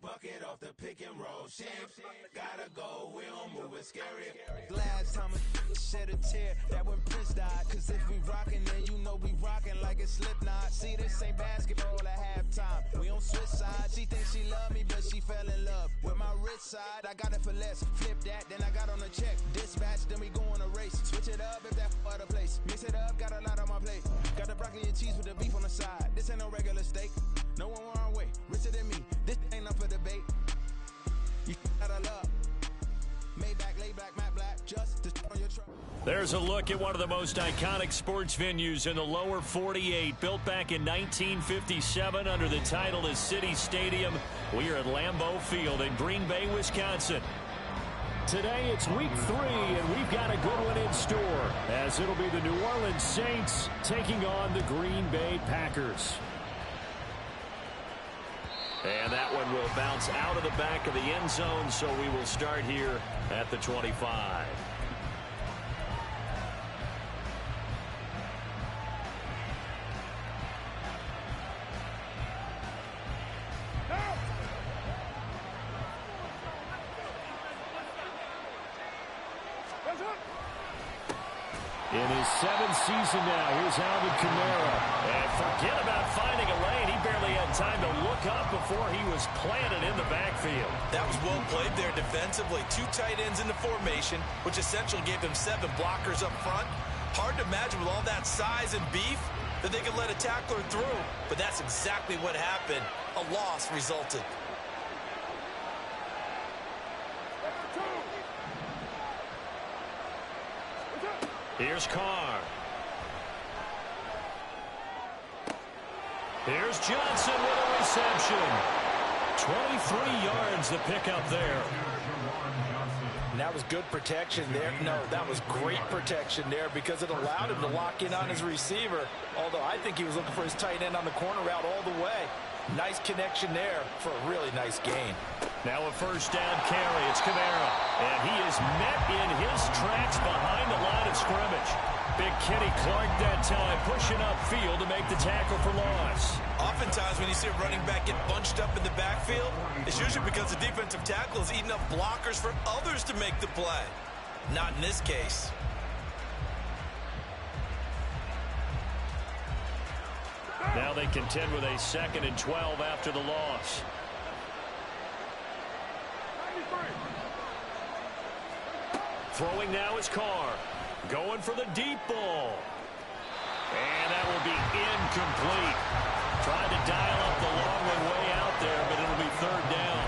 Bucket off the pick and roll. Shapes, gotta go, we don't move it scary. Last time a shed a tear, that when Prince died. Cause if we rockin', then you know we rockin' like a Slipknot. See, this ain't basketball at halftime. We on switch sides. She thinks she love me, but she fell in love with my rich side. I got it for less. Flip that, then I got on a check. Dispatch, then we go on a race. Switch it up if that other place. Mix it up, got a lot on my plate. Got the broccoli and cheese with the beef on the side. This ain't no regular steak. No one wrong way, richer than me. This ain't up for debate. You got a love. Maybach, lay back, matte black, just to on your truck. There's a look at one of the most iconic sports venues in the lower 48. Built back in 1957 under the title of City Stadium. We are at Lambeau Field in Green Bay, Wisconsin. Today it's week 3, and we've got a good one in store, as it'll be the New Orleans Saints taking on the Green Bay Packers. And that one will bounce out of the back of the end zone, so we will start here at the 25. In his 7th season now, here's Alvin Kamara. And forget about finding a lane. He barely had time to look up before he was planted in the backfield. That was well played there defensively. 2 tight ends in the formation, which essentially gave them 7 blockers up front. Hard to imagine with all that size and beef that they could let a tackler through. But that's exactly what happened. A loss resulted. Here's Carr. Here's Johnson with a reception. 23 yards the pickup there. And that was good protection there. No, that was great protection there because it allowed him to lock in on his receiver. Although I think he was looking for his tight end on the corner route all the way. Nice connection there for a really nice gain. Now a first down carry. It's Kamara. And he is met in his tracks behind the line of scrimmage. Big Kenny Clark that time pushing upfield to make the tackle for loss. Oftentimes when you see a running back get bunched up in the backfield, it's usually because the defensive tackle is eating up blockers for others to make the play. Not in this case. Now they contend with a 2nd and 12 after the loss. Throwing now is Carr. Going for the deep ball. And that will be incomplete. Trying to dial up the long one way out there, but it'll be 3rd down.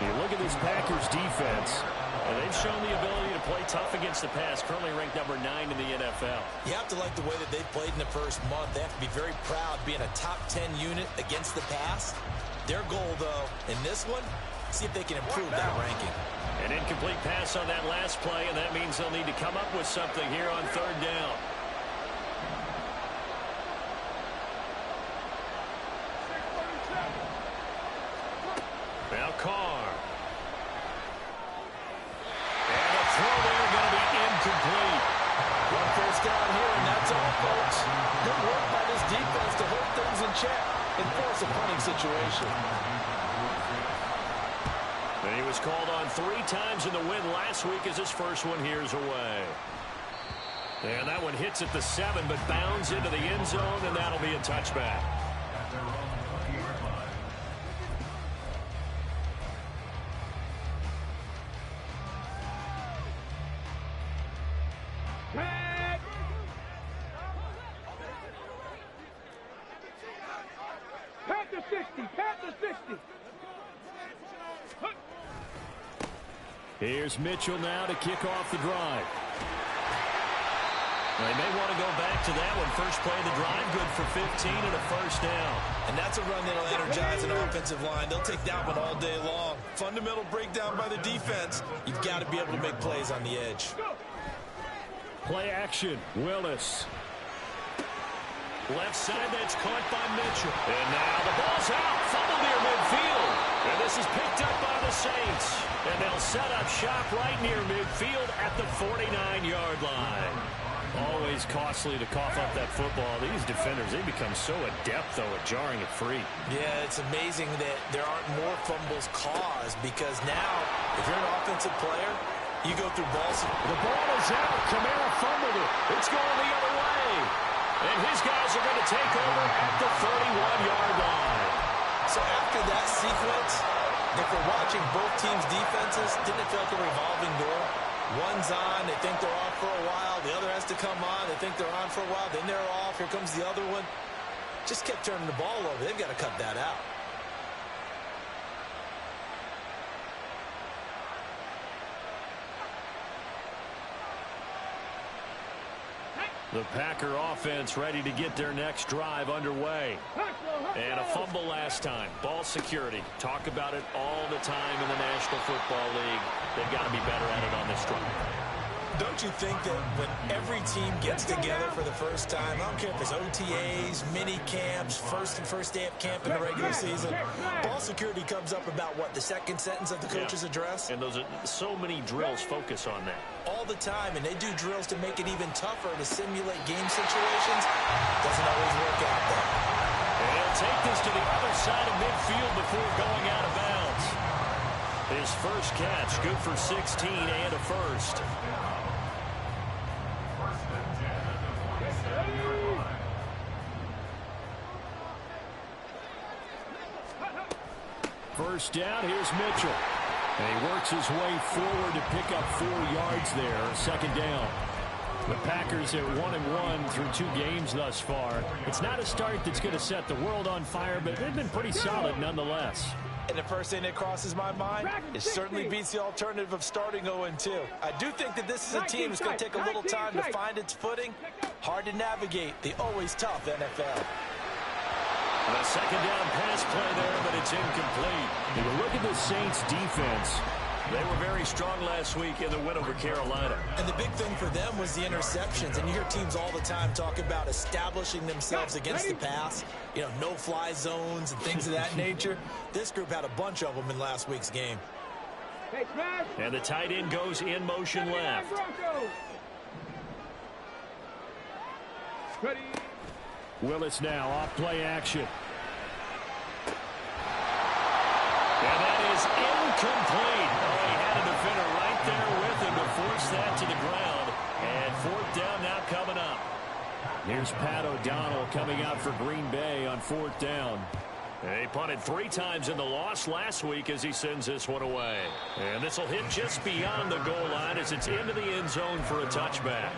You look at this Packers defense, and they've shown the ability to play tough against the pass, currently ranked number 9 in the NFL. You have to like the way that they've played in the first month. They have to be very proud being a top 10 unit against the pass. Their goal, though, in this one, see if they can improve that ranking. An incomplete pass on that last play, and that means they'll need to come up with something here on 3rd down. Now Carr. And a throw there going to be incomplete. One first down here, and that's all, folks. Good work by this defense to hold things in check and force a punting situation. And he was called on 3 times in the win last week as his first one here's away. And that one hits at the 7, but bounds into the end zone, and that'll be a touchback. Panther 60, Panther 60. Here's Mitchell now to kick off the drive. They may want to go back to that one. First play of the drive, good for 15 and a first down. And that's a run that'll energize an offensive line. They'll take that one all day long. Fundamental breakdown by the defense. You've got to be able to make plays on the edge. Play action, Willis. Left side, that's caught by Mitchell. And now the ball's out, fumble near midfield. And this is picked up by the Saints. And they'll set up shop right near midfield at the 49-yard line. Always costly to cough up that football. These defenders, they become so adept, though, at jarring it free. Yeah, it's amazing that there aren't more fumbles caused because now, if you're an offensive player, you go through balls. The ball is out. Kamara fumbled it. It's going the other way. And his guys are going to take over at the 31-yard line. So after that sequence, if we're watching both teams' defenses, didn't it feel like a revolving door? One's on, they think they're off for a while. The other has to come on, they think they're on for a while. Then they're off. Here comes the other one. Just kept turning the ball over. They've got to cut that out. The Packer offense ready to get their next drive underway. And a fumble last time. Ball security. Talk about it all the time in the National Football League. They've got to be better at it on this drive. Don't you think that when every team gets together for the first time, I don't care if it's OTAs, mini camps, first day of camp in the regular season, ball security comes up about what, the second sentence of the coach's address? And those are so many drills focus on that. All the time, and they do drills to make it even tougher to simulate game situations. Doesn't always work out there. And he'll take this to the other side of midfield before going out of bounds. His first catch, good for 16 and a first. First down, here's Mitchell. And he works his way forward to pick up 4 yards there. Second down. The Packers at 1-1 through 2 games thus far. It's not a start that's going to set the world on fire, but they've been pretty solid nonetheless. And the first thing that crosses my mind, it certainly beats the alternative of starting 0-2. I do think that this is a team that's going to take a little time to find its footing. Hard to navigate the always tough NFL. A second down pass play there, but it's incomplete. And you look at the Saints defense. They were very strong last week in the win over Carolina. And the big thing for them was the interceptions. And you hear teams all the time talk about establishing themselves against the pass. You know, no-fly zones and things of that nature. This group had a bunch of them in last week's game. And the tight end goes in motion left. Willis now off play action. And that is incomplete. Oh, he had a defender right there with him to force that to the ground. And 4th down now coming up. Here's Pat O'Donnell coming out for Green Bay on 4th down. He punted 3 times in the loss last week as he sends this one away. And this will hit just beyond the goal line as it's into the end zone for a touchback.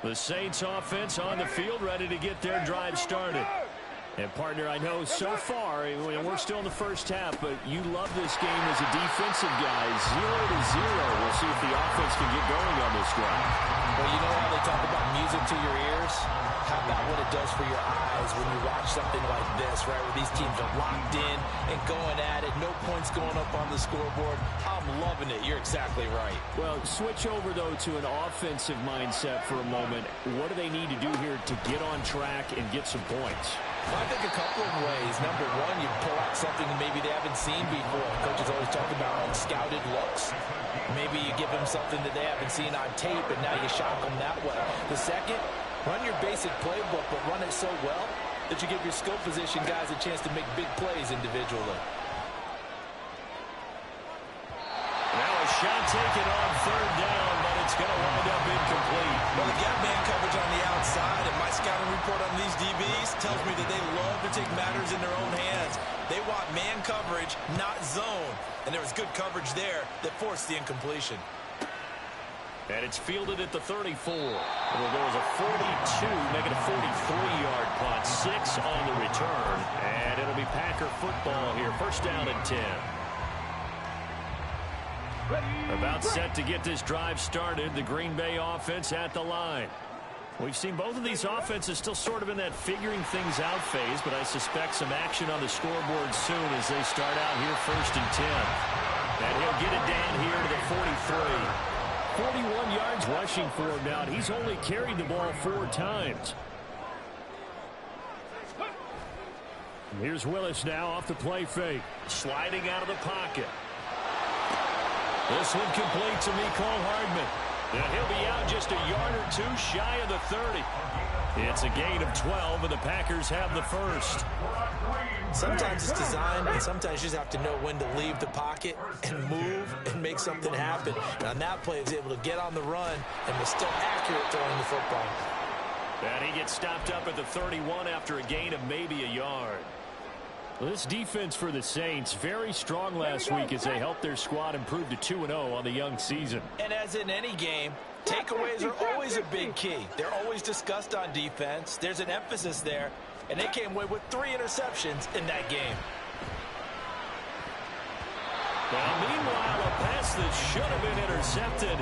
The Saints offense on the field ready to get their drive started. And, partner, I know so far, we're still in the first half, but you love this game as a defensive guy. 0-0. We'll see if the offense can get going on this drive. Well, you know how they talk about music to your ears? How about what it does for your eyes when you watch something like this, right, where these teams are locked in and going at it, no points going up on the scoreboard. I'm loving it. You're exactly right. Well, switch over, though, to an offensive mindset for a moment. What do they need to do here to get on track and get some points? Well, I think a couple of ways. Number one, you pull out something that maybe they haven't seen before. Coaches always talk about unscouted looks. Maybe you give them something that they haven't seen on tape, and now you shock them that way. The second, run your basic playbook, but run it so well that you give your skill position guys a chance to make big plays individually. Now a shot taken on 3rd down, but it's going to wind up incomplete. Well, the gap man coverage on the outside, and my scouting report on these DBs tells me that they love to take matters in their own hands. They want man coverage, not zone. And there was good coverage there that forced the incompletion. And it's fielded at the 34. It'll go as a 42, make it a 43-yard punt. 6 on the return. And it'll be Packer football here. First down and 10. About set to get this drive started. The Green Bay offense at the line. We've seen both of these offenses still sort of in that figuring things out phase, but I suspect some action on the scoreboard soon as they start out here 1st and 10. And he'll get it down here to the 43. 41 yards rushing for him now. He's only carried the ball 4 times. Here's Willis now off the play fake. Sliding out of the pocket. This one complete to Mecole Hardman. And he'll be out just a yard or two shy of the 30. It's a gain of 12, and the Packers have the first. Sometimes it's designed, and sometimes you just have to know when to leave the pocket and move and make something happen. And on that play, he was able to get on the run and was still accurate throwing the football. And he gets stopped up at the 31 after a gain of maybe a yard. Well, this defense for the Saints, very strong last week as they helped their squad improve to 2-0 on the young season. And as in any game, takeaways are always a big key. They're always discussed on defense. There's an emphasis there, and they came away with 3 interceptions in that game. Well, meanwhile, a pass that should have been intercepted,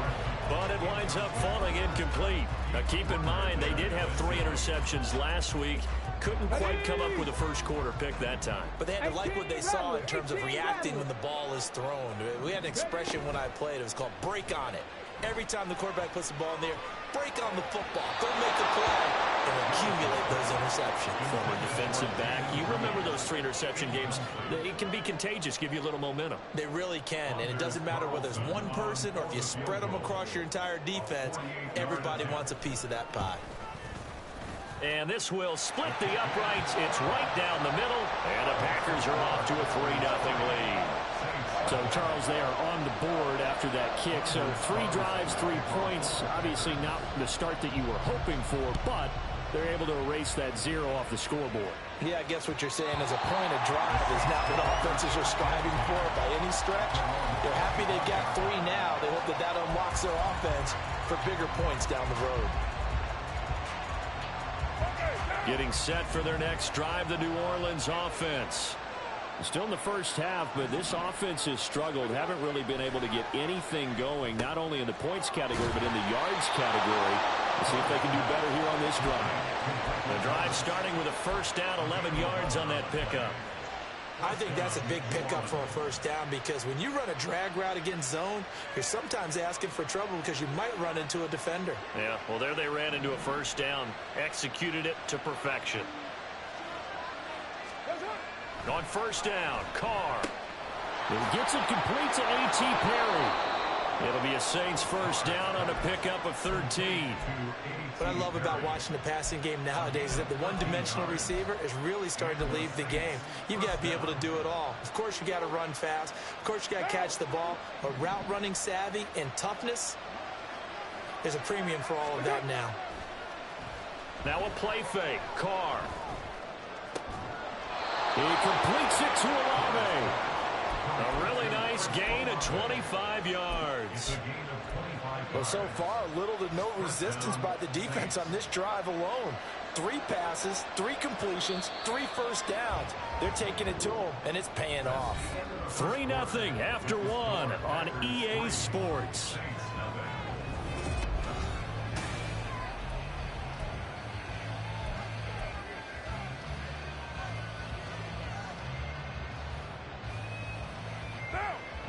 but it winds up falling incomplete. Now, keep in mind, they did have 3 interceptions last week. Couldn't quite come up with a first quarter pick that time. But they had to like what they saw in terms of reacting when the ball is thrown. We had an expression when I played. It was called break on it. Every time the quarterback puts the ball in there, break on the football. Don't make the play and accumulate those interceptions. Former defensive back. You remember those 3 interception games. It can be contagious, give you a little momentum. They really can, and it doesn't matter whether it's one person or if you spread them across your entire defense. Everybody wants a piece of that pie. And this will split the uprights. It's right down the middle, and the Packers are off to a 3-0 lead. So, Charles, they are on the board after that kick. So 3 drives, 3 points. Obviously not the start that you were hoping for, but they're able to erase that 0 off the scoreboard. Yeah, I guess what you're saying is a point of drive is not what offenses are striving for by any stretch. They're happy they've got 3 now. They hope that that unlocks their offense for bigger points down the road. Getting set for their next drive, the New Orleans offense. Still in the first half, but this offense has struggled. Haven't really been able to get anything going, not only in the points category, but in the yards category. Let's see if they can do better here on this drive. The drive starting with a first down, 11 yards on that pickup. I think that's a big pickup for a first down because when you run a drag route against zone, you're sometimes asking for trouble because you might run into a defender. Yeah, well, there they ran into a first down, executed it to perfection. On first down, Carr. He gets it complete to A.T. Perry. It'll be a Saints first down on a pickup of 13. What I love about watching the passing game nowadays is that the one-dimensional receiver is really starting to leave the game. You've got to be able to do it all. Of course, you got to run fast. Of course, you got to catch the ball. But route running savvy and toughness, there's a premium for all of that now. Now a play fake. Carr. He completes it to Olave. A really nice gain of 25 yards. Well, so far, little to no resistance by the defense on this drive alone. 3 passes, 3 completions, 3 first downs. They're taking it to them, and it's paying off. 3-0 after 1 on EA Sports.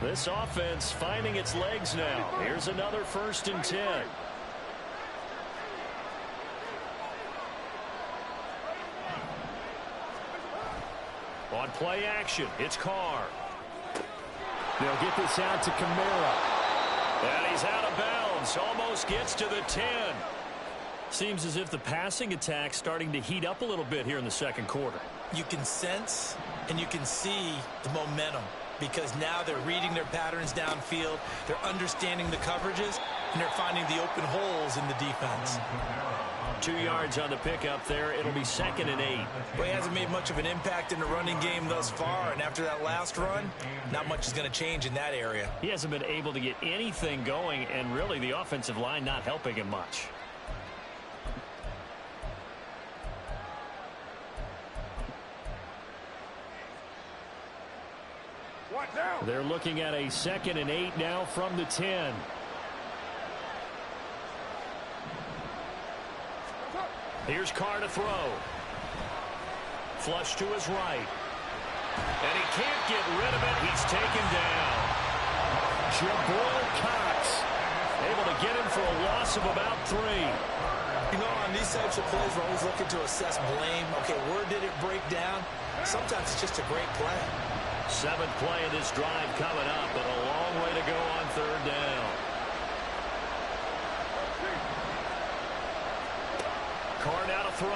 This offense finding its legs now. Here's another 1st and 10. On play action, it's Carr. They'll get this out to Kamara. And he's out of bounds. Almost gets to the 10. Seems as if the passing attack's starting to heat up a little bit here in the second quarter. You can sense and you can see the momentum, because now they're reading their patterns downfield, they're understanding the coverages, and they're finding the open holes in the defense. 2 yards on the pickup there. It'll be 2nd and 8. But he hasn't made much of an impact in the running game thus far, and after that last run, not much is going to change in that area. He hasn't been able to get anything going, and really the offensive line not helping him much. They're looking at a 2nd and 8 now from the 10. Here's Carr to throw. Flush to his right. And he can't get rid of it. He's taken down. Jabril Cox able to get him for a loss of about 3. You know, on these types of plays, we're always looking to assess blame. Okay, where did it break down? Sometimes it's just a great play. Seventh play of this drive coming up, but a long way to go on third down. Carr now to throw.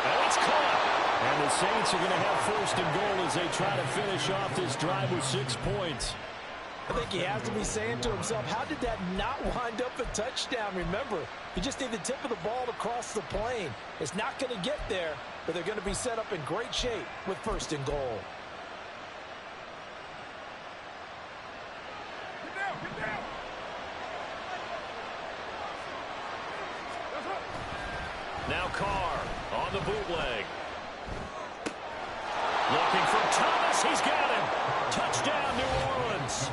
And it's caught. And the Saints are going to have first and goal as they try to finish off this drive with 6 points. I think he has to be saying to himself, how did that not wind up a touchdown? Remember, you just need the tip of the ball to cross the plane. It's not going to get there, but they're going to be set up in great shape with first and goal. Get down. Now Carr on the bootleg. Looking for Thomas. He's got him. Touchdown, New Orleans.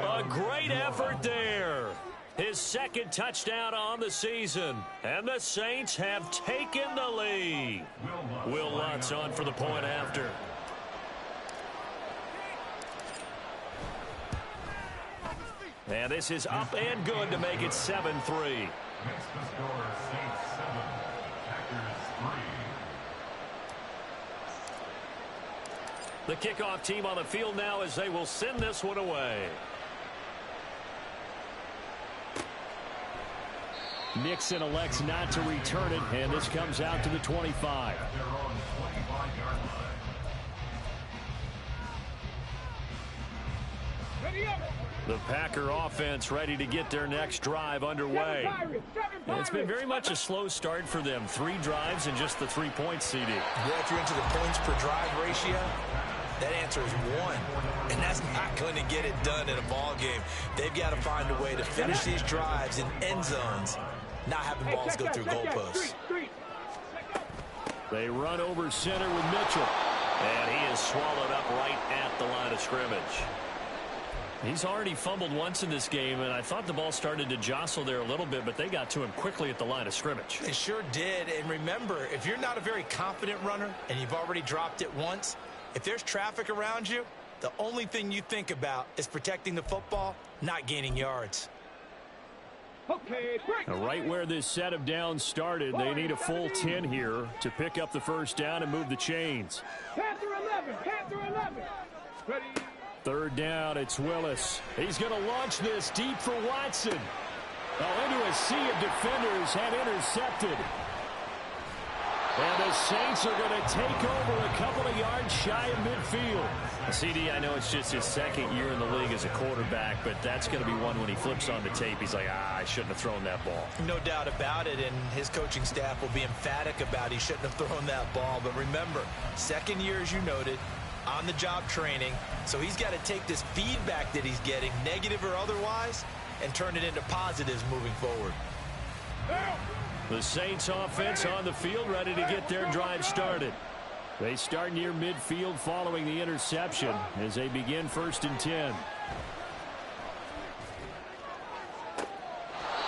A great effort there. His second touchdown on the season. And the Saints have taken the lead. Will Lutz on for the point after. And this is up and good to make it 7-3. Makes the score Saints 7, Packers 3. The kickoff team on the field now as they will send this one away. Nixon elects not to return it, and this comes out to the 25. At their own 25-yard line. Ready up. The Packer offense ready to get their next drive underway. And it's been very much a slow start for them. 3 drives and just the 3 points, CD. Yeah, if you're into the points per drive ratio, that answer is 1. And that's not going to get it done in a ball game. They've got to find a way to finish these drives in end zones, not having balls go through goalposts. They run over center with Mitchell. And he is swallowed up right at the line of scrimmage. He's already fumbled once in this game, and I thought the ball started to jostle there a little bit, but they got to him quickly at the line of scrimmage. They sure did. And remember, if you're not a very confident runner and you've already dropped it once, if there's traffic around you, the only thing you think about is protecting the football, not gaining yards. Okay, break. Right where this set of downs started, they need a full 10 here to pick up the first down and move the chains. Panther 11. Panther 11. Ready. Third down, it's Willis. He's going to launch this deep for Watson. Oh, into a sea of defenders, had intercepted. And the Saints are going to take over a couple of yards shy of midfield. CD, I know it's just his second year in the league as a quarterback, but that's going to be one when he flips on the tape. He's like, I shouldn't have thrown that ball. No doubt about it, and his coaching staff will be emphatic about he shouldn't have thrown that ball. But remember, second year, as you noted, on-the-job training, so he's got to take this feedback that he's getting, negative or otherwise, and turn it into positives moving forward. The Saints offense on the field ready to get their drive started. They start near midfield following the interception as they begin 1st and 10.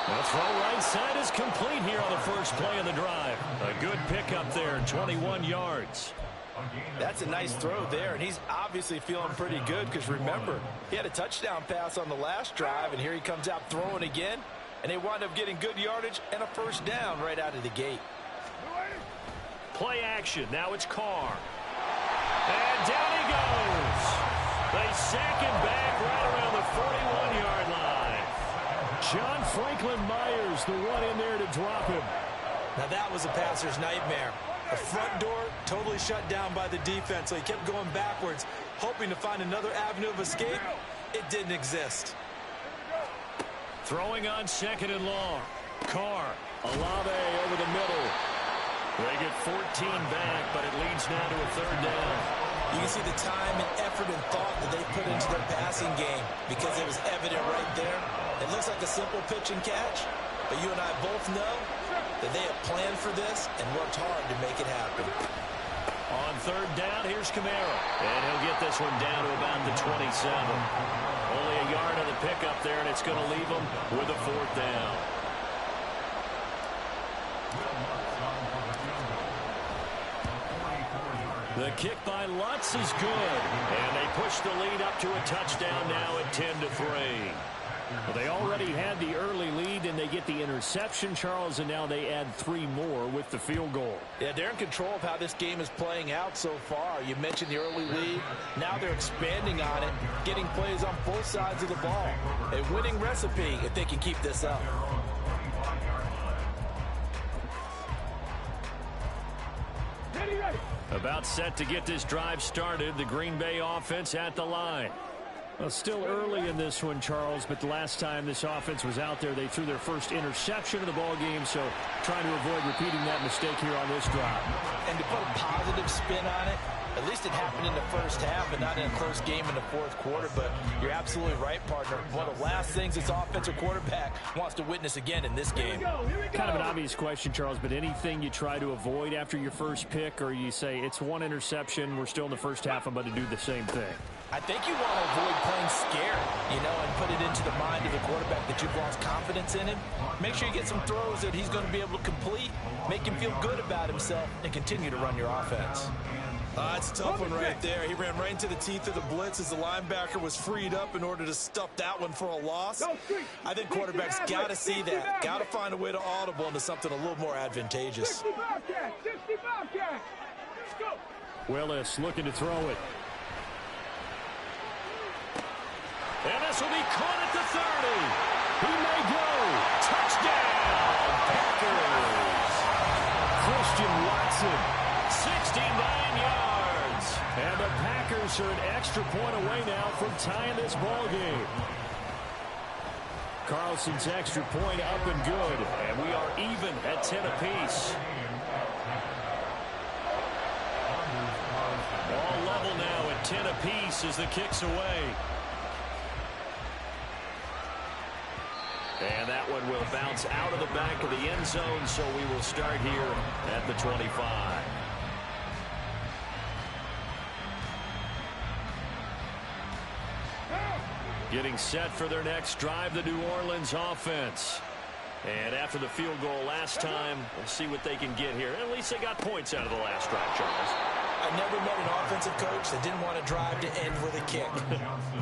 The throw right side is complete here on the first play of the drive. A good pickup there, 21 yards. That's a nice throw there, and he's obviously feeling pretty good because, remember, he had a touchdown pass on the last drive, and here he comes out throwing again, and they wind up getting good yardage and a first down right out of the gate. Play action. Now it's Carr. And down he goes. They sack him back right around the 41-yard line. John Franklin Myers, the one in there to drop him. Now that was a passer's nightmare. The front door totally shut down by the defense, so he kept going backwards, hoping to find another avenue of escape. It didn't exist. Throwing on 2nd and long. Carr, Olave over the middle. They get 14 back, but it leads now to a 3rd down. You can see the time and effort and thought that they put into their passing game because it was evident right there. It looks like a simple pitch and catch, but you and I both know that they have planned for this and worked hard to make it happen. On 3rd down, here's Kamara. And he'll get this one down to about the 27. Only a yard on the pickup there, and it's going to leave them with a 4th down. The kick by Lutz is good. And they push the lead up to a touchdown now at 10-3. Well, they already had the early lead, and they They get the interception, Charles, and now they add 3 more with the field goal. Yeah, they're in control of how this game is playing out so far. You mentioned the early lead. Now they're expanding on it, getting plays on both sides of the ball. A winning recipe if they can keep this up. Ready, ready. About set to get this drive started. The Green Bay offense at the line. Well, still early in this one, Charles, but the last time this offense was out there, they threw their first interception of the ball game, so trying to avoid repeating that mistake here on this drive. And to put a positive spin on it, at least it happened in the first half and not in a close game in the fourth quarter. But you're absolutely right, partner. One of the last things this offensive quarterback wants to witness again in this game. Kind of an obvious question, Charles, but anything you try to avoid after your first pick, or you say it's one interception, we're still in the first half, I'm going to do the same thing? I think you want to avoid playing scared, and put it into the mind of the quarterback that you've lost confidence in him. Make sure you get some throws that he's going to be able to complete, make him feel good about himself, and continue to run your offense. That's a tough one right there. He ran right into the teeth of the blitz as the linebacker was freed up in order to stuff that one for a loss. I think quarterbacks got to see that. Got to find a way to audible into something a little more advantageous. 60 Bobcat. Let's go. Willis looking to throw it. And this will be caught at the 30. He may go. Touchdown, Packers. Christian Watson, 69 yards. And the Packers are an extra point away now from tying this ball game. Carlson's extra point up and good. And we are even at 10 apiece. All level now at 10 apiece as the kick's away. And that one will bounce out of the back of the end zone, so we will start here at the 25. Getting set for their next drive, the New Orleans offense. And after the field goal last time, we'll see what they can get here. At least they got points out of the last drive, Charles. I never met an offensive coach that didn't want to drive to end with a kick.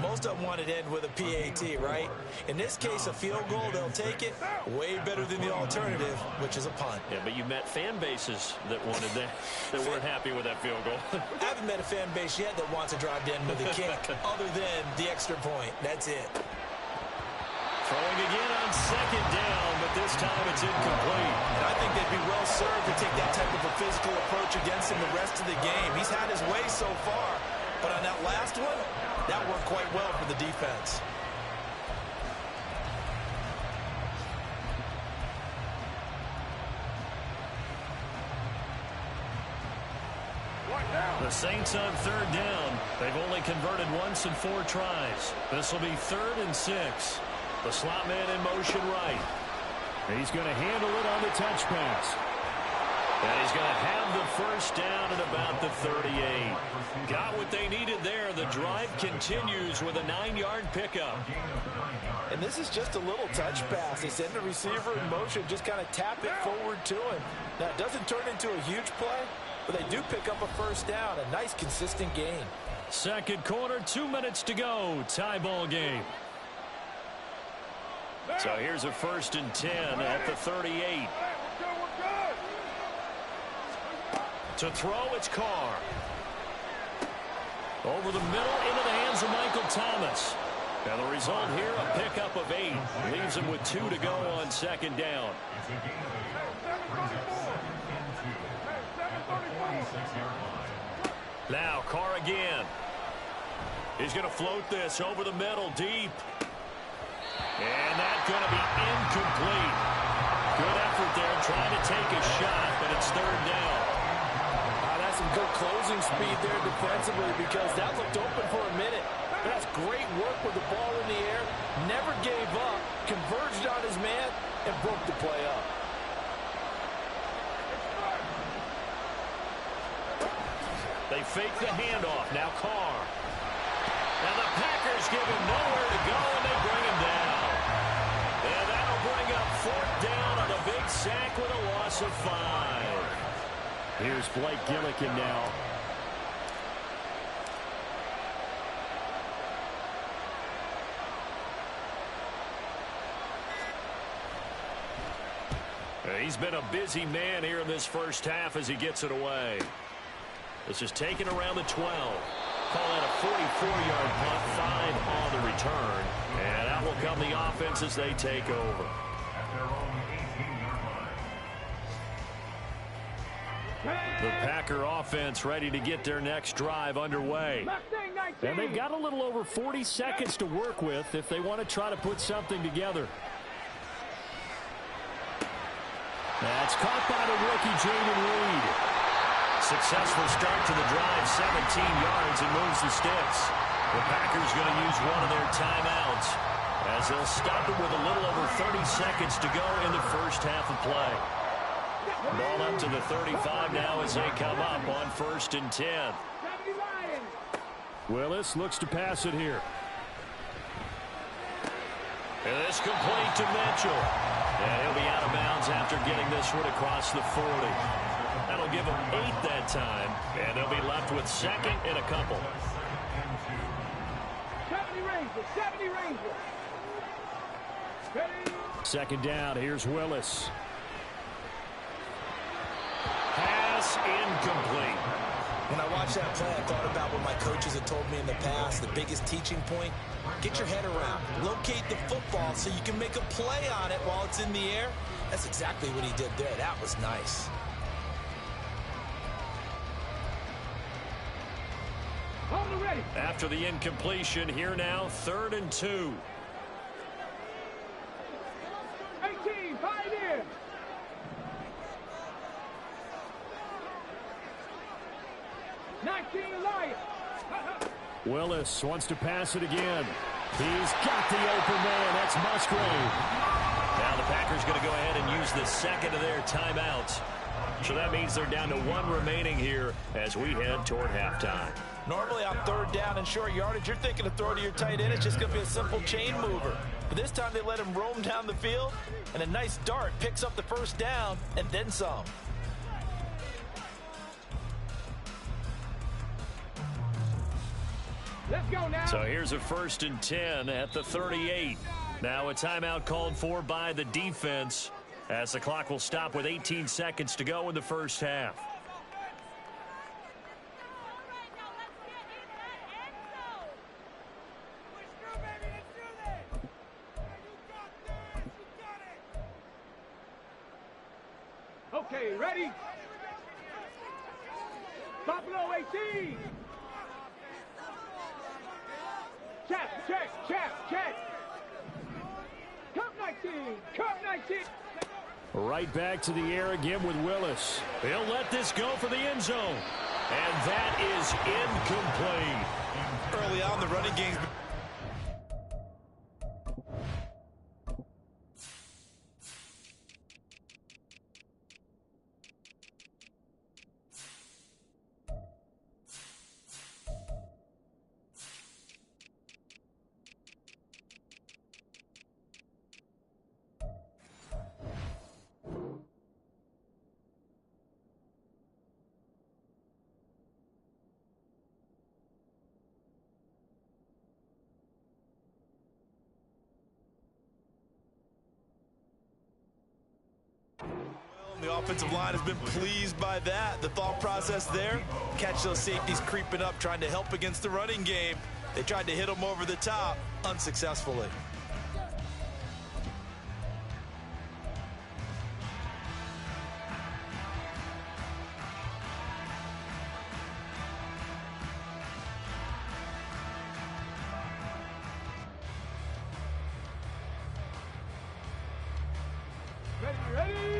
Most of them wanted to end with a PAT, right? In this case, a field goal, they'll take it. Way better than the alternative, which is a punt. Yeah, but you met fan bases that wanted that, that weren't happy with that field goal. I haven't met a fan base yet that wants to drive to end with a kick, other than the extra point. That's it. Throwing again on second down, but this time it's incomplete. And I think they'd be well served to take that type of a physical approach against him the rest of the game. He's had his way so far, but on that last one, that worked quite well for the defense. The Saints on third down. They've only converted once in 4 tries. This will be 3rd and 6. The slot man in motion right. He's going to handle it on the touch pass. And he's going to have the first down at about the 38. Got what they needed there. The drive continues with a 9-yard pickup. And this is just a little touch pass. They send the receiver in motion, just kind of tap it forward to him. Now, it doesn't turn into a huge play, but they do pick up a first down. A nice, consistent gain. Second quarter, 2 minutes to go. Tie ball game. So here's a 1st and 10 at the 38. To throw, it's Carr. Over the middle, into the hands of Michael Thomas. And the result here, a pickup of 8. Leaves him with 2 to go on second down. Now, Carr again. He's going to float this over the middle, deep. And that's going to be incomplete. Good effort there, trying to take a shot, but it's 3rd down. That's some good closing speed there defensively, because that looked open for a minute. That's great work with the ball in the air. Never gave up, converged on his man, and broke the play up. They fake the handoff. Now Carr. And the Packers give him nowhere to go, and they bring him down. And that'll bring up 4th down on a big sack with a loss of 5. Here's Blake Gillikin now. He's been a busy man here in this first half as he gets it away. This is taken around the 12. Call that a 44-yard punt, 5 on the return. And out will come the offense as they take over. The Packer offense ready to get their next drive underway. And they've got a little over 40 seconds to work with if they want to try to put something together. That's caught by the rookie, Jaden Reed. Successful start to the drive, 17 yards, and moves the sticks. The Packers going to use one of their timeouts as they'll stop it with a little over 30 seconds to go in the first half of play. Ball up to the 35 now as they come up on 1st and 10. Willis looks to pass it here. And this complete to Mitchell. And he'll be out of bounds after getting this one across the 40. That'll give them 8 that time. And they'll be left with 2nd and a couple. 70 Rangers, 70 Rangers. Ready? 2nd down, here's Willis. Pass incomplete. When I watched that play, I thought about what my coaches had told me in the past. The biggest teaching point, get your head around. Locate the football so you can make a play on it while it's in the air. That's exactly what he did there. That was nice. After the incompletion, here now, 3rd and 2. 18, 5 in. Willis wants to pass it again. He's got the open man. That's Musgrave. Now the Packers going to go ahead and use the 2nd of their timeouts. So that means they're down to 1 remaining here as we head toward halftime. Normally on 3rd down and short yardage, you're thinking of throw to your tight end. It's just going to be a simple chain mover. But this time they let him roam down the field, and a nice dart picks up the 1st down and then some. Let's go now. So here's a 1st and 10 at the 38. Now a timeout called for by the defense as the clock will stop with 18 seconds to go in the first half. Okay, ready? Buffalo 18. Check. Cup 19. Right back to the air again with Willis. He'll let this go for the end zone. And that is incomplete. Early on, the running game's the offensive line has been pleased by that. The thought process there, catch those safeties creeping up, trying to help against the running game. They tried to hit them over the top, unsuccessfully.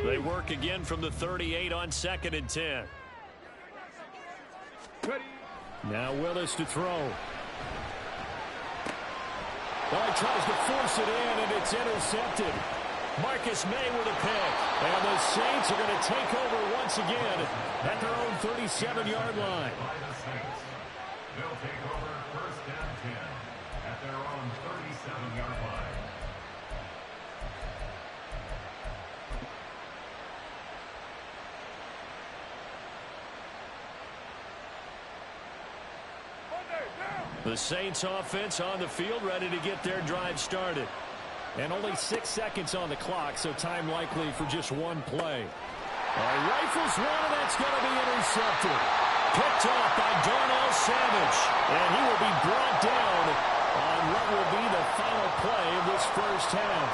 They work again from the 38 on 2nd and 10. Ready? Now Willis to throw. Well, he tries to force it in, and it's intercepted. Marcus May with a pick. And the Saints are going to take over once again at their own 37-yard line. They'll take over 1st and 10 at their own 37-yard line. The Saints offense on the field ready to get their drive started. And only 6 seconds on the clock, so time likely for just one play. Rifles one, and that's going to be intercepted. Picked off by Darnell Savage. And he will be brought down on what will be the final play of this first half.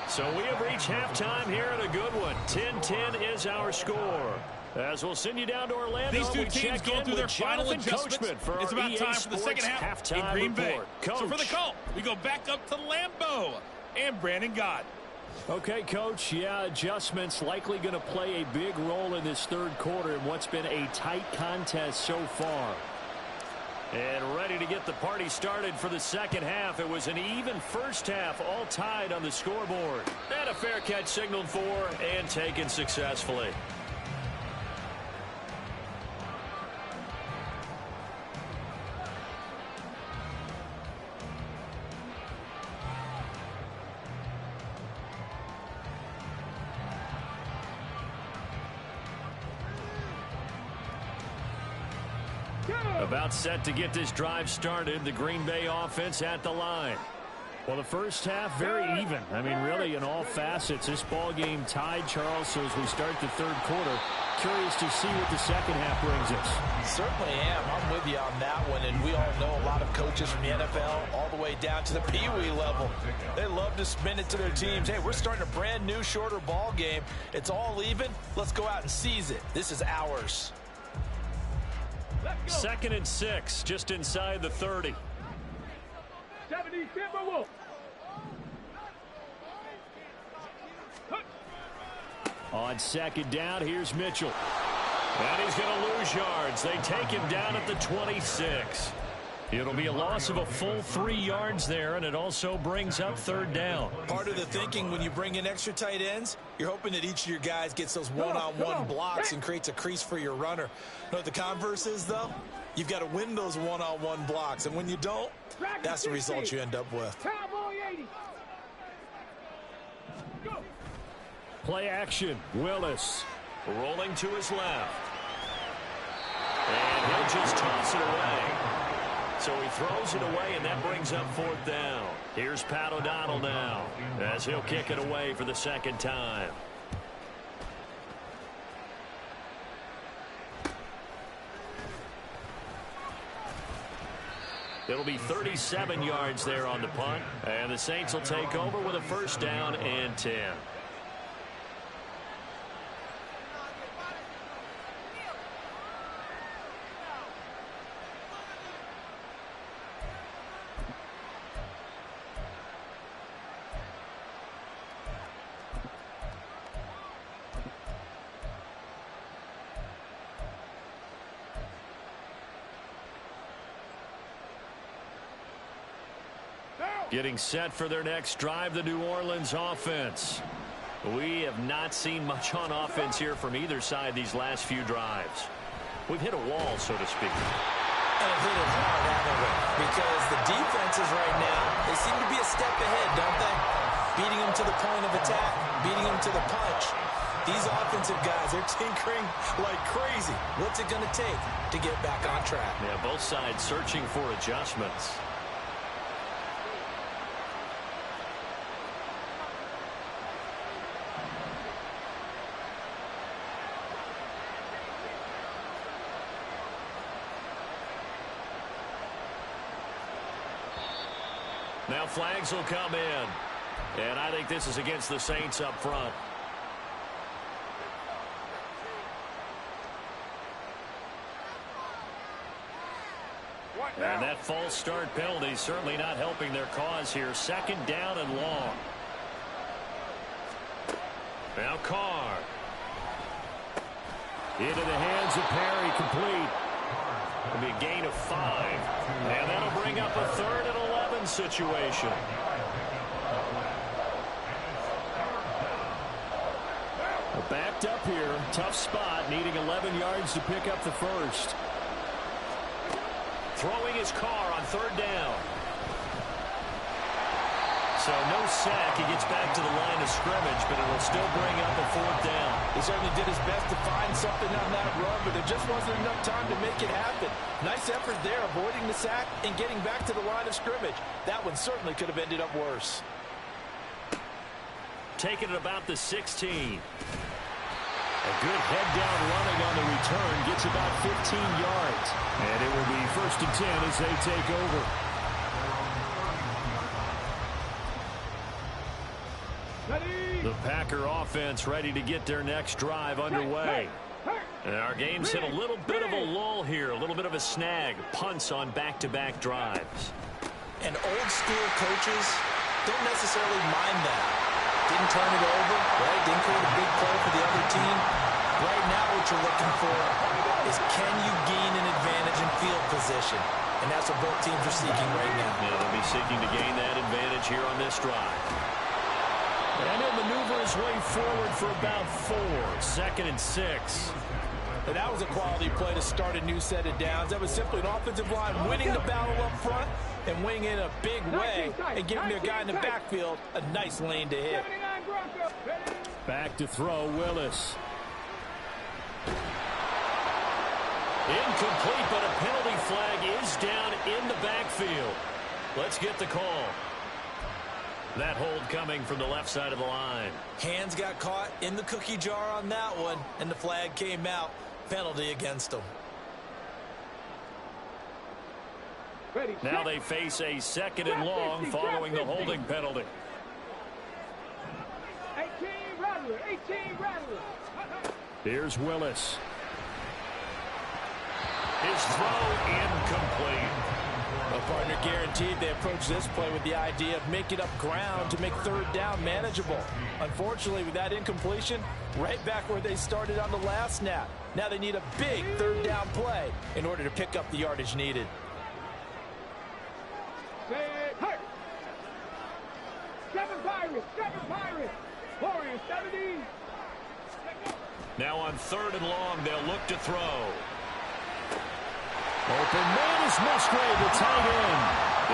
So we have reached halftime here in a good one. 10-10 is our score. As we'll send you down to Orlando. These two teams go through their final adjustments. It's about time for the second half in Green Bay. So for the call, we go back up to Lambeau and Brandon Gott. Okay, Coach. Yeah, adjustments likely going to play a big role in this third quarter in what's been a tight contest so far. And ready to get the party started for the second half. It was an even first half, all tied on the scoreboard. And a fair catch signaled for and taken successfully. About set to get this drive started. The Green Bay offense at the line. Well, the first half, very even. I mean, really, in all facets, this ball game tied, Charles. So as we start the third quarter, curious to see what the second half brings us. Certainly am. I'm with you on that one. And we all know a lot of coaches from the NFL all the way down to the Pee Wee level. They love to spin it to their teams. Hey, we're starting a brand new, shorter ball game. It's all even. Let's go out and seize it. This is ours. 2nd and 6, just inside the 30. 70 Timberwolves. On second down, here's Mitchell. And he's going to lose yards. They take him down at the 26. It'll be a loss of a full 3 yards there, and it also brings up third down. Part of the thinking when you bring in extra tight ends, you're hoping that each of your guys gets those one-on-one blocks and creates a crease for your runner. You know what the converse is, though? You've got to win those one-on-one blocks, and when you don't, that's the result you end up with. Play action. Willis rolling to his left. And he'll just toss it away. So he throws it away, and that brings up fourth down. Here's Pat O'Donnell now as he'll kick it away for the second time. It'll be 37 yards there on the punt, and the Saints will take over with a first down and 10. Getting set for their next drive, the New Orleans offense. We have not seen much on offense here from either side these last few drives. We've hit a wall, so to speak. And hit it hard, haven't we? Because the defenses right now, they seem to be a step ahead, don't they? Beating them to the point of attack, beating them to the punch. These offensive guys, they're tinkering like crazy. What's it going to take to get back on track? Yeah, both sides searching for adjustments. Now flags will come in. And I think this is against the Saints up front. And that false start penalty certainly not helping their cause here. Second down and long. Now Carr. Into the hands of Perry, complete. It'll be a gain of 5. And that'll bring up a 3rd and 11 situation. We're backed up here. Tough spot, needing 11 yards to pick up the first. Throwing his Carr on 3rd down. So no sack. He gets back to the line of scrimmage, but it'll still bring up a 4th down. He certainly did his best to find something on that run, but there just wasn't enough time to make it happen. Nice effort there, avoiding the sack and getting back to the line of scrimmage. That one certainly could have ended up worse. Taking it about the 16. A good head-down running on the return. Gets about 15 yards. And it will be 1st and 10 as they take over. The Packer offense ready to get their next drive underway. And our game's hit a little bit of a lull here, a little bit of a snag. Punts on back-to-back drives. And old-school coaches don't necessarily mind that. Didn't turn it over, right? Didn't create a big play for the other team. Right now what you're looking for is can you gain an advantage in field position? And that's what both teams are seeking right now. Yeah, they'll be seeking to gain that advantage here on this drive. And he'll maneuver his way forward for about 4. 2nd and 6. And that was a quality play to start a new set of downs. That was simply an offensive line winning the battle up front and winning in a big way and giving their guy in the backfield a nice lane to hit. Back to throw, Willis. Incomplete, but a penalty flag is down in the backfield. Let's get the call. That hold coming from the left side of the line. Hands got caught in the cookie jar on that one, and the flag came out. Penalty against them. Now they face a 2nd and long following the holding penalty. 18 Rattler, 18 Rattler. Here's Willis. His throw incomplete. A partner guaranteed they approach this play with the idea of making up ground to make 3rd down manageable. Unfortunately, with that incompletion, right back where they started on the last snap. Now they need a big 3rd down play in order to pick up the yardage needed. Seven Pirates. Warriors, 70. Now on 3rd and long, they'll look to throw. Open man is Musgrave, the tight end.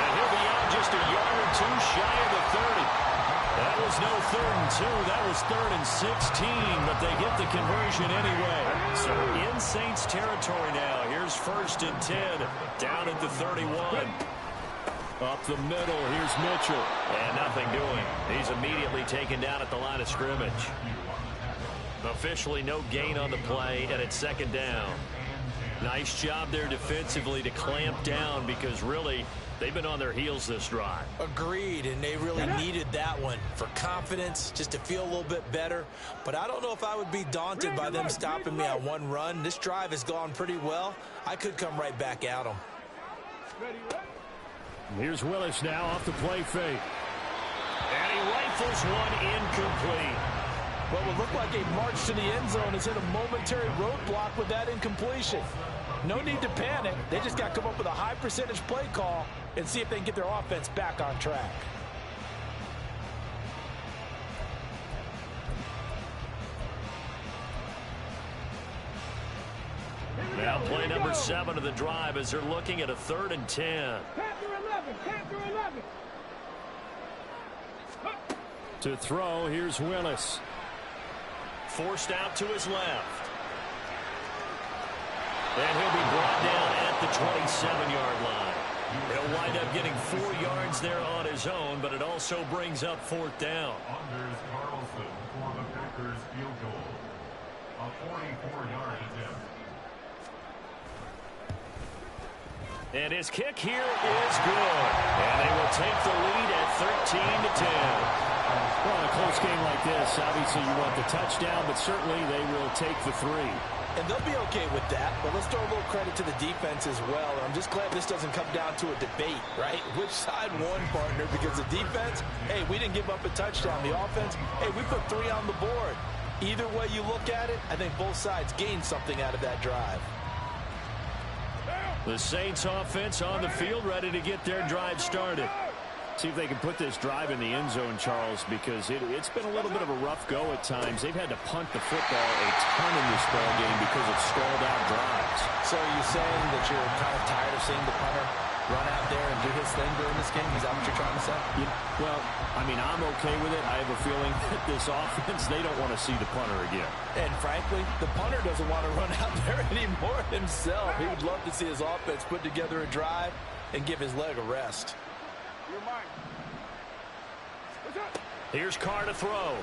And he'll be out just a yard or 2 shy of the 30. That was no 3rd and 2. That was 3rd and 16, but they get the conversion anyway. So in Saints territory now. Here's 1st and 10, down at the 31. Up the middle, here's Mitchell. And nothing doing. He's immediately taken down at the line of scrimmage. Officially no gain on the play, and it's 2nd down. Nice job there defensively to clamp down because really they've been on their heels this drive. Agreed, and they really needed that one for confidence, just to feel a little bit better. But I don't know if I would be daunted by them stopping me on one run. This drive has gone pretty well. I could come right back at them. Here's Willis now off the play fake. And he rifles one incomplete. What would look like a march to the end zone has hit a momentary roadblock with that incompletion. No need to panic. They just got to come up with a high percentage play call and see if they can get their offense back on track. Now play number 7 of the drive as they're looking at a 3rd and 10. Panther 11. To throw, here's Willis. Forced out to his left. And he'll be brought down at the 27-yard line. He'll wind up getting 4 yards there on his own, but it also brings up 4th down. Anders Carlson for the Packers field goal. A 44-yard attempt. And his kick here is good. And they will take the lead at 13-10. Well, in a close game like this, obviously you want the touchdown, but certainly they will take the 3. And they'll be okay with that, but let's throw a little credit to the defense as well. And I'm just glad this doesn't come down to a debate, right? Which side won, partner? Because the defense, hey, we didn't give up a touchdown. The offense, hey, we put 3 on the board. Either way you look at it, I think both sides gained something out of that drive. The Saints offense on the field ready to get their drive started. See if they can put this drive in the end zone, Charles, because it's been a little bit of a rough go at times. They've had to punt the football a ton in this ball game because of stalled out drives. So are you saying that you're kind of tired of seeing the punter run out there and do his thing during this game? Is that what you're trying to say? Well, I mean, I'm okay with it. I have a feeling that this offense, they don't want to see the punter again. And frankly, the punter doesn't want to run out there anymore himself. He would love to see his offense put together a drive and give his leg a rest. Here's Carr to throw.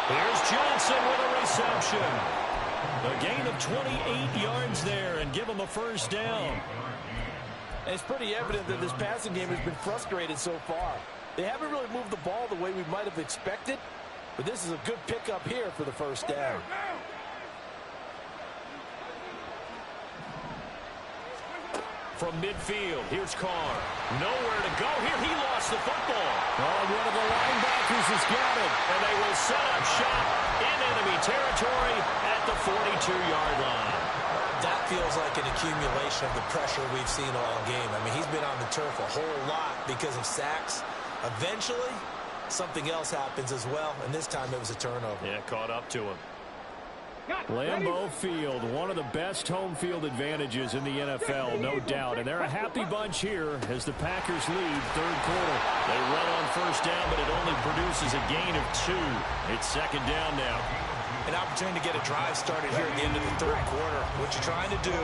Here's Johnson with a reception. A gain of 28 yards there and give him a first down. And it's pretty evident that this passing game has been frustrated so far. They haven't really moved the ball the way we might have expected, but this is a good pickup here for the first down. From midfield, here's Carr. Nowhere to go here. He lost the football. Oh, one of the linebackers has got it. And they will set up shop in enemy territory at the 42-yard line. That feels like an accumulation of the pressure we've seen all game. I mean, he's been on the turf a whole lot because of sacks. Eventually, something else happens as well, and this time it was a turnover. Yeah, caught up to him. Lambeau Field, one of the best home field advantages in the NFL, no doubt. And they're a happy bunch here as the Packers lead third quarter. They run on first down, but it only produces a gain of 2. It's second down now. An opportunity to get a drive started here at the end of the third quarter. What you're trying to do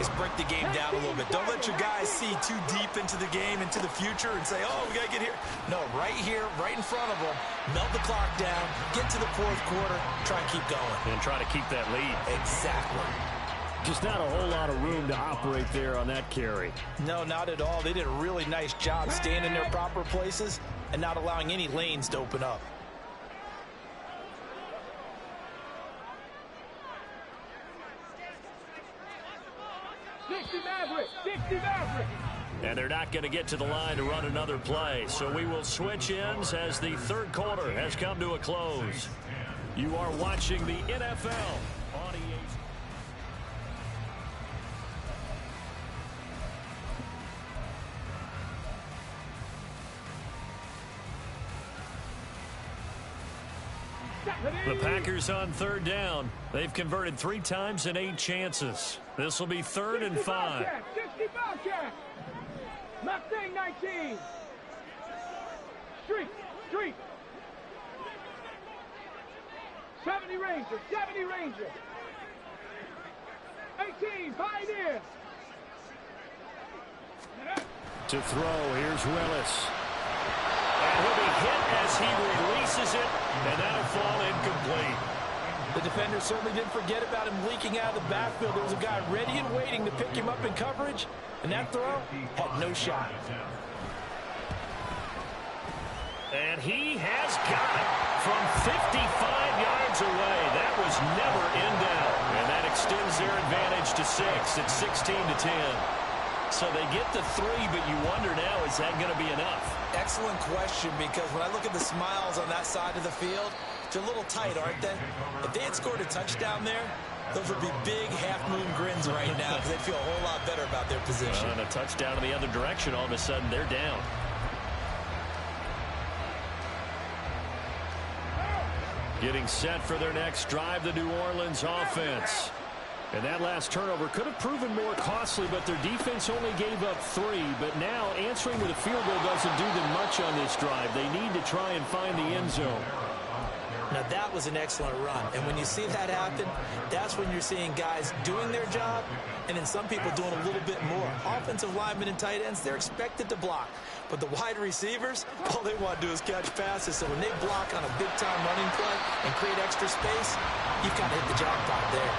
is break the game down a little bit. Don't let your guys see too deep into the game, into the future, and say, oh, we got to get here. No, right here, right in front of them, melt the clock down, get to the fourth quarter, try and keep going. And try to keep that lead. Exactly. Just not a whole lot of room to operate there on that carry. No, not at all. They did a really nice job staying in their proper places and not allowing any lanes to open up. And they're not going to get to the line to run another play. So we will switch ends as the third quarter has come to a close. You are watching the NFL on EA. The Packers on third down. They've converted 3 times in 8 chances. This will be 3rd and 5. 65 check. Mustang 19. Street. 70 Ranger. 18, Pioneer. To throw, here's Willis. And he'll be hit as he releases it, and that'll fall incomplete. The defender certainly didn't forget about him leaking out of the backfield. There was a guy ready and waiting to pick him up in coverage, and that throw had no shot. And he has got it from 55 yards away. That was never in doubt. And that extends their advantage to 6. It's 16-10. So they get the 3, but you wonder now, is that going to be enough? Excellent question, because when I look at the smiles on that side of the field, they're a little tight, aren't they? If they had scored a touchdown there, those would be big half-moon grins right now because they'd feel a whole lot better about their position. And a touchdown in the other direction, all of a sudden they're down. Getting set for their next drive, the New Orleans offense. And that last turnover could have proven more costly, but their defense only gave up 3. But now answering with a field goal doesn't do them much on this drive. They need to try and find the end zone. Now, that was an excellent run. And when you see that happen, that's when you're seeing guys doing their job and then some people doing a little bit more. Offensive linemen and tight ends, they're expected to block. But the wide receivers, all they want to do is catch passes. So when they block on a big-time running play and create extra space, you've got to hit the jackpot there.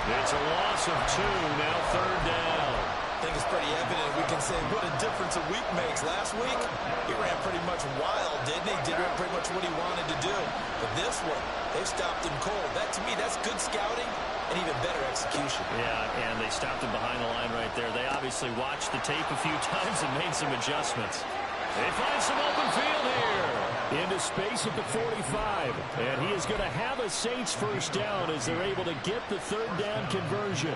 It's a loss of 2, now 3rd down. I think it's pretty evident. We can say what a difference a week makes. Last week, he ran pretty much wild, didn't he? Did pretty much what he wanted to do. But this one, they stopped him cold. That, to me, that's good scouting and even better execution. Yeah, and they stopped him behind the line right there. They obviously watched the tape a few times and made some adjustments. They find some open field here. Into space at the 45. And he is going to have a Saints first down as they're able to get the 3rd down conversion.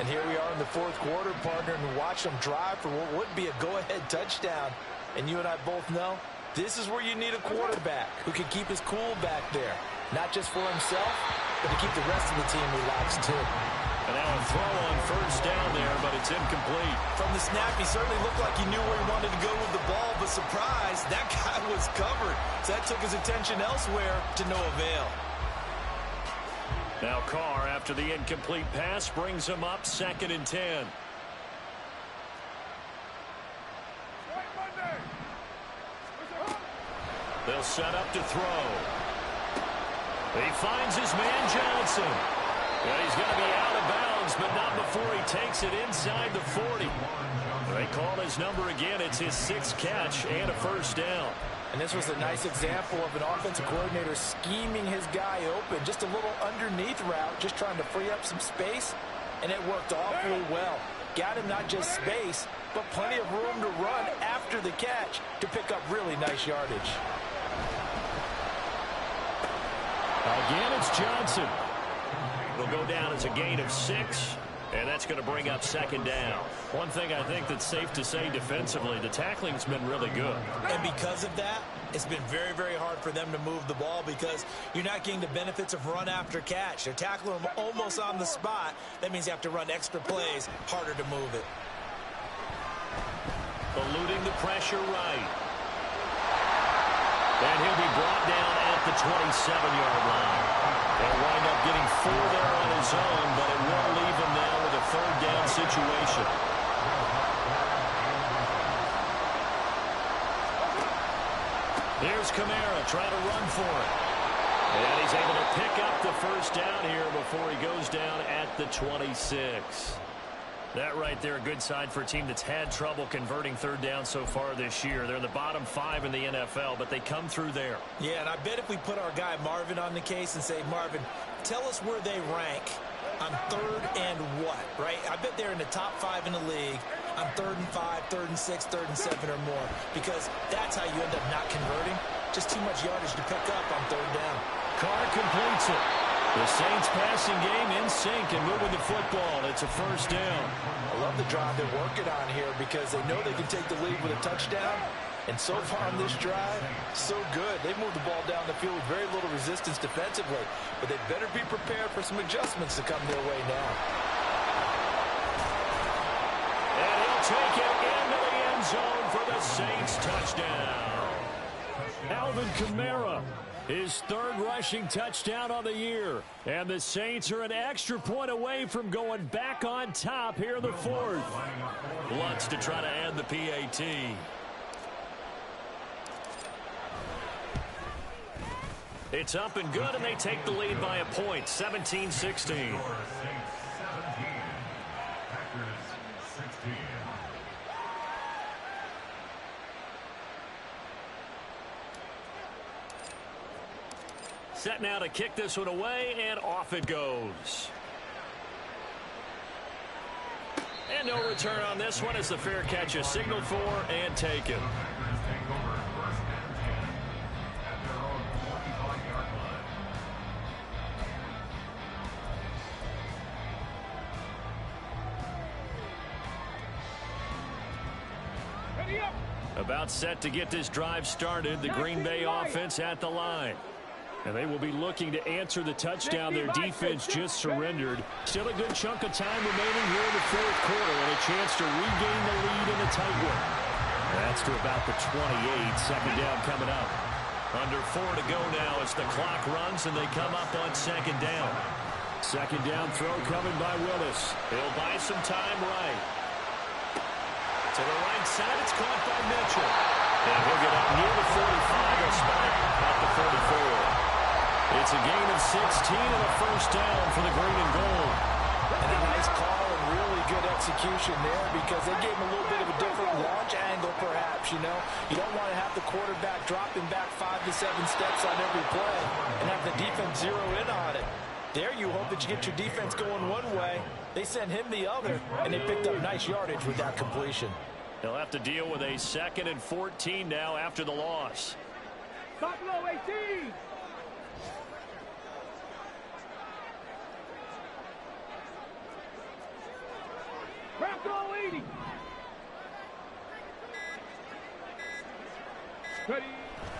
And here we are in the fourth quarter, partner, and watch them drive for what would be a go-ahead touchdown. And you and I both know this is where you need a quarterback who can keep his cool back there. Not just for himself, but to keep the rest of the team relaxed too. And now a throw on first down there, but it's incomplete. From the snap, he certainly looked like he knew where he wanted to go with the ball, but surprise, that guy was covered. So that took his attention elsewhere to no avail. Now Carr, after the incomplete pass, brings him up 2nd and 10. They'll set up to throw. He finds his man Johnson. And he's going to be out of bounds, but not before he takes it inside the 40. They call his number again. It's his 6th catch and a first down. And this was a nice example of an offensive coordinator scheming his guy open. Just a little underneath route, just trying to free up some space, and it worked awfully well. Got him not just space, but plenty of room to run after the catch to pick up really nice yardage. Again, it's Johnson. It'll go down as a gain of 6. And that's going to bring up 2nd down. One thing I think that's safe to say defensively, the tackling's been really good. And because of that, it's been very, very hard for them to move the ball because you're not getting the benefits of run after catch. They're tackling them almost on the spot. That means you have to run extra plays, harder to move it. Eluding the pressure right. And he'll be brought down at the 27-yard line. They'll wind up getting 4 there on his own, but it won't leave him now with a 3rd down situation. Here's Kamara trying to run for it. And he's able to pick up the first down here before he goes down at the 26. That right there, a good sign for a team that's had trouble converting 3rd down so far this year. They're in the bottom 5 in the NFL, but they come through there. Yeah, and I bet if we put our guy Marvin on the case and say, Marvin, tell us where they rank on 3rd and what, right? I bet they're in the top 5 in the league on 3rd and 5, 3rd and 6, 3rd and 7 or more, because that's how you end up not converting. Just too much yardage to pick up on 3rd down. Carr completes it. The Saints passing game in sync and moving the football. It's a first down. I love the drive they're working on here because they know they can take the lead with a touchdown. And so far on this drive, so good. They moved the ball down the field with very little resistance defensively. But they better be prepared for some adjustments to come their way now. And he'll take it into the end zone for the Saints touchdown. Alvin Kamara. His 3rd rushing touchdown on the year. And the Saints are an extra point away from going back on top here in the 4th. Lutz to try to end the PAT. It's up and good, and they take the lead by a point, 17-16. Set now to kick this one away, and off it goes. And no return on this one as the fair catch is signaled for and taken. About set to get this drive started, the Green Bay offense at the line. And they will be looking to answer the touchdown their defense just surrendered. Still a good chunk of time remaining here in the 4th quarter and a chance to regain the lead in a tight one. That's to about the 28. 2nd down coming up. Under 4 to go now as the clock runs and they come up on 2nd down. 2nd down throw coming by Willis. He'll buy some time right. To the right side, it's caught by Mitchell. And he'll get up near the 45, a spot at the 44. It's a gain of 16 and a first down for the green and gold. And a nice call and really good execution there because they gave him a little bit of a different launch angle perhaps, you know. You don't want to have the quarterback dropping back 5 to 7 steps on every play and have the defense zero in on it. There you hope that you get your defense going one way. They sent him the other, and they picked up nice yardage with that completion. They'll have to deal with a 2nd and 14 now after the loss. Top low 18.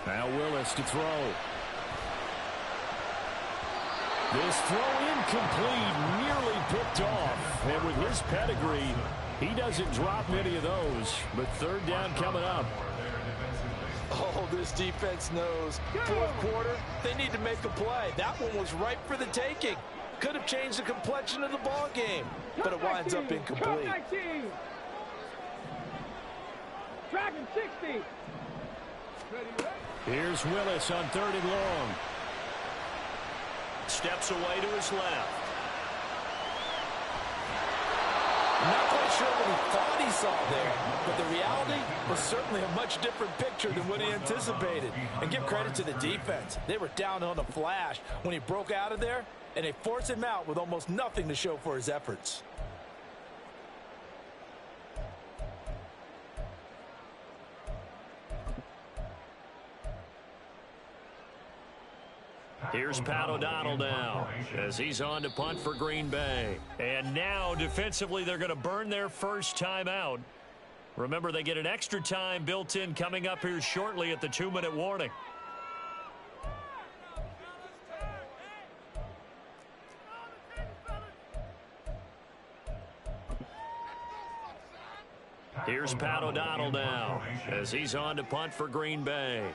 Now Willis to throw. This throw incomplete, nearly picked off. And with his pedigree, he doesn't drop many of those. But third down coming up. Oh, this defense knows. Fourth quarter, they need to make a play. That one was ripe for the taking. Could have changed the complexion of the ball game, but it winds up incomplete. Dragon 60. Here's Willis on 3rd and long. Steps away to his left. Not quite sure what he thought he saw there, but the reality was certainly a much different picture than what he anticipated. And give credit to the defense. They were down on a flash when he broke out of there, and they forced him out with almost nothing to show for his efforts. Here's Pat O'Donnell now as he's on to punt for Green Bay. And now defensively they're going to burn their first time out. Remember, they get an extra time built in coming up here shortly at the 2-minute warning. Here's Pat O'Donnell now as he's on to punt for Green Bay.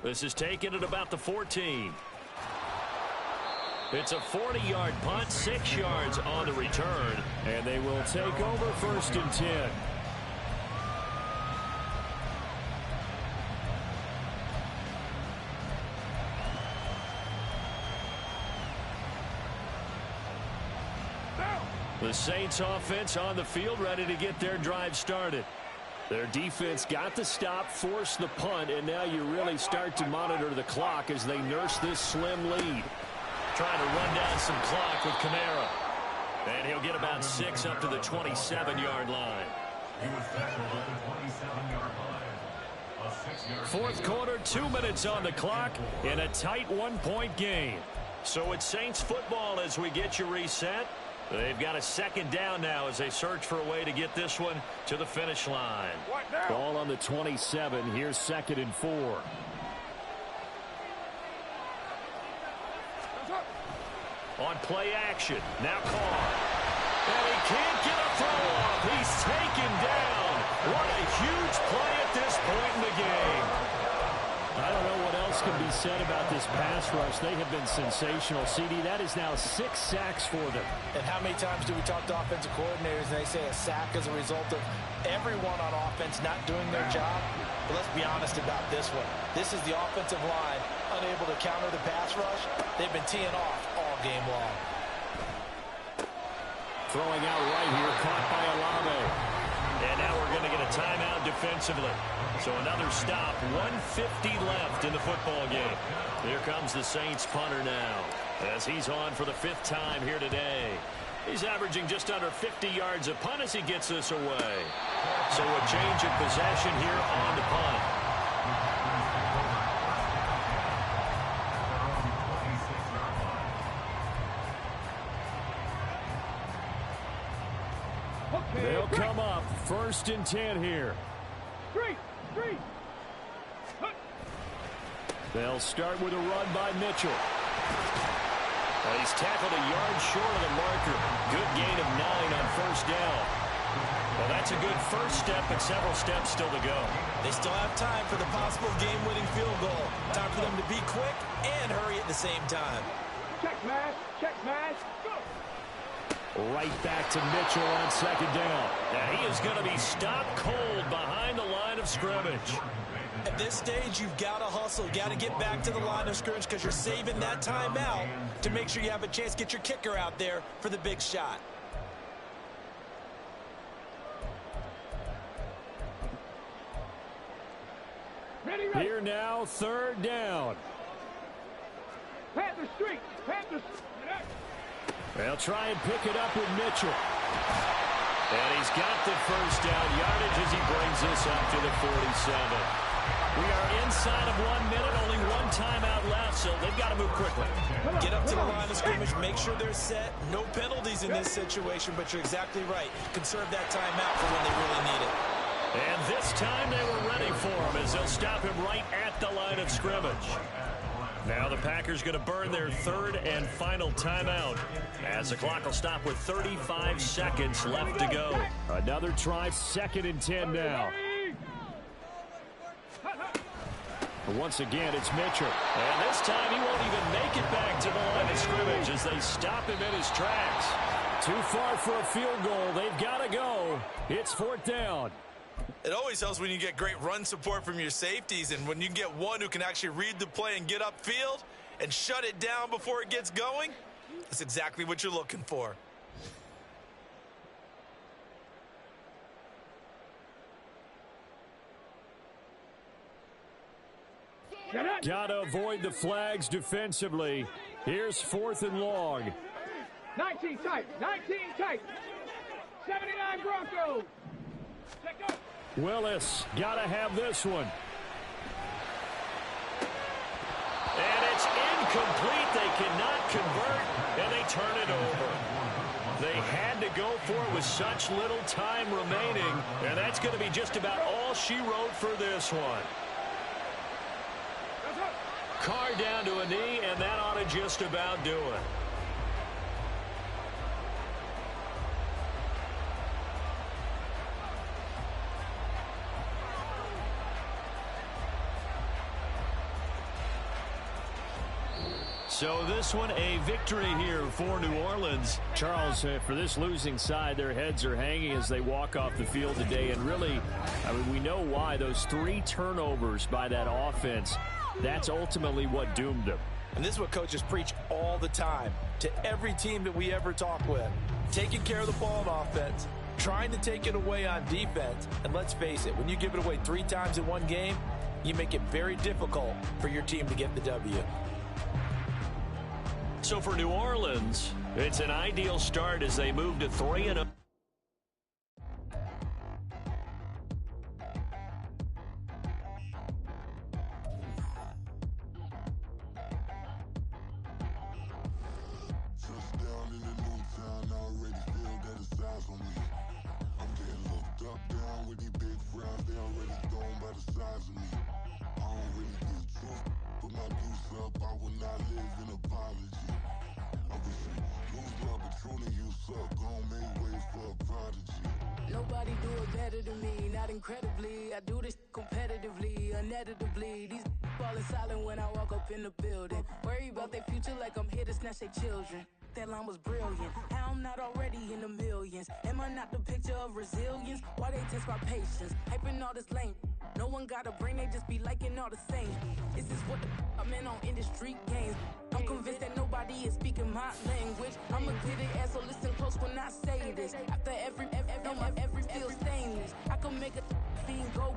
This is taken at about the 14. It's a 40-yard punt, 6 yards on the return, and they will take over 1st and 10. The Saints offense on the field, ready to get their drive started. Their defense got the stop, forced the punt, and now you really start to monitor the clock as they nurse this slim lead. Trying to run down some clock with Kamara. And he'll get about 6 up to the 27-yard line. He was tackled at the 27-yard line. A 6-yard. Fourth quarter, 2 minutes on the clock in a tight 1-point game. So it's Saints football as we get you reset. They've got a 2nd down now as they search for a way to get this one to the finish line. Ball on the 27. Here's 2nd and 4. On play action. Now Carr. And he can't get a throw off. He's taken down. What a huge play at this point in the game. I don't know what else can be said about this pass rush. They have been sensational. CD, that is now 6 sacks for them. And how many times do we talk to offensive coordinators and they say a sack is a result of everyone on offense not doing their job? But let's be honest about this one. This is the offensive line unable to counter the pass rush. They've been teeing off all game long. Throwing out right here, caught by Olave. And now we're going to get a timeout defensively. So another stop, 1:50 left in the football game. Here comes the Saints punter now as he's on for the 5th time here today. He's averaging just under 50 yards a punt as he gets this away. So a change of possession here on the punt. They'll come up 1st and 10 here. They'll start with a run by Mitchell. He's tackled a yard short of the marker. Good gain of 9 on 1st down. Well, that's a good first step, but several steps still to go. They still have time for the possible game-winning field goal. Time for them to be quick and hurry at the same time. Check mash, go! Right back to Mitchell on 2nd down. Now he is going to be stopped cold behind the line of scrimmage. At this stage, you've got to hustle. You've got to get back to the line of scrimmage because you're saving that timeout to make sure you have a chance to get your kicker out there for the big shot. Ready. Here now, 3rd down. Panther street. They'll try and pick it up with Mitchell. And he's got the first down yardage as he brings this up to the 47. We are inside of 1 minute, only 1 timeout left, so they've got to move quickly. Get up to the line of scrimmage, make sure they're set. No penalties in this situation, but you're exactly right. Conserve that timeout for when they really need it. And this time they were ready for him as they'll stop him right at the line of scrimmage. Now the Packers going to burn their third and final timeout as the clock will stop with 35 seconds left to go. Another try, 2nd and 10 now. But once again, it's Mitchell. And this time he won't even make it back to the line of scrimmage as they stop him in his tracks. Too far for a field goal. They've got to go. It's 4th down. It always helps when you get great run support from your safeties, and when you get one who can actually read the play and get upfield and shut it down before it gets going, that's exactly what you're looking for. Got to avoid the flags defensively. Here's 4th and long. 19 tight, 19 tight. 79 Broncos. Check up. Willis, got to have this one. And it's incomplete. They cannot convert, and they turn it over. They had to go for it with such little time remaining, and that's going to be just about all she wrote for this one. Carr down to a knee, and that ought to just about do it. So this one a victory here for New Orleans. Charles, for this losing side, their heads are hanging as they walk off the field today. And really, I mean, we know why. Those 3 turnovers by that offense, that's ultimately what doomed them. And this is what coaches preach all the time to every team that we ever talk with. Taking care of the ball on offense, trying to take it away on defense. And let's face it, when you give it away 3 times in one game, you make it very difficult for your team to get the W. So for New Orleans, it's an ideal start as they move to 3-0. Nobody do it better than me, not incredibly. I do this competitively, uneditably. These falling silent when I walk up in the building. Worry about their future like I'm here to snatch their children. That line was brilliant. How I'm not already in the millions. Am I not the picture of resilience? Why they test my patience? Hyping all this lame. No one got a brain, they just be liking all the same. This is what the I'm in on industry games. I'm convinced that nobody is speaking my language. I'ma get it, ass, so listen close when I say this. After every feel stainless. I can make a fiend go.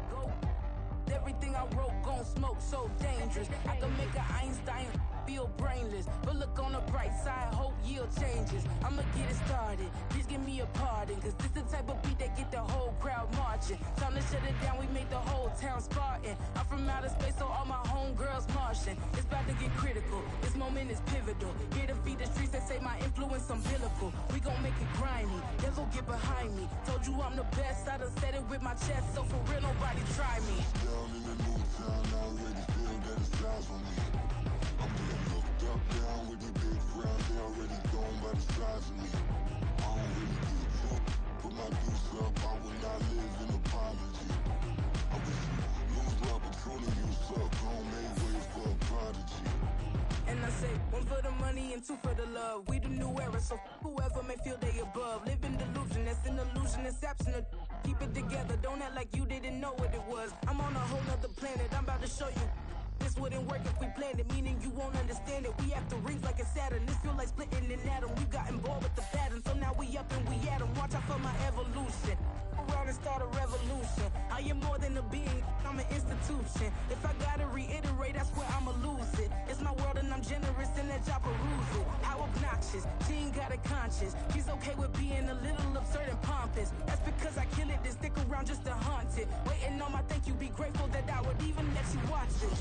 Everything I wrote gon' smoke, so dangerous. I can make an Einstein feel brainless. But look on the bright side, hope yield changes. I'ma get it started, please give me a pardon. Cause this the type of beat that get the whole crowd marching. Time to shut it down, we make the whole town Spartan. I'm from outer space, so all my homegirls Martian. It's about to get critical, this moment is pivotal. Here to feed the streets that say my influence umbilical. We gon' make it grimy, never get behind me. Told you I'm the best, I done said it with my chest. So for real, nobody try me. Down in the new town, I already feel that it's eyes on me. I'm getting looked up, down with these big frowns. They already gone by the size of me. I don't really get you. Put my deuce up, I will not live in apology. I wish you lose love, but truly you suck. Gon' make way for a prodigy. And I say, 1 for the money and 2 for the love. We the new era, so whoever may feel they above. Live in delusion, that's an illusion, that's absent. Keep it together, don't act like you didn't know what it was. I'm on a whole nother planet, I'm about to show you. This wouldn't work if we planned it, meaning you won't understand it. We have to rings like a Saturn. This feel like splitting an atom. You got involved with the pattern, so now we up and we at 'em. Watch out for my evolution. Around and start a revolution. I am more than a being, I'm an institution. If I gotta reiterate, that's where I'ma lose it. It's my world and I'm generous and that y'all peruse it. How obnoxious, she ain't got a conscience. She's okay with being a little absurd and pompous. That's because I kill it, then stick around just to haunt it. Waiting on my thank you, be grateful that I would even let you watch it.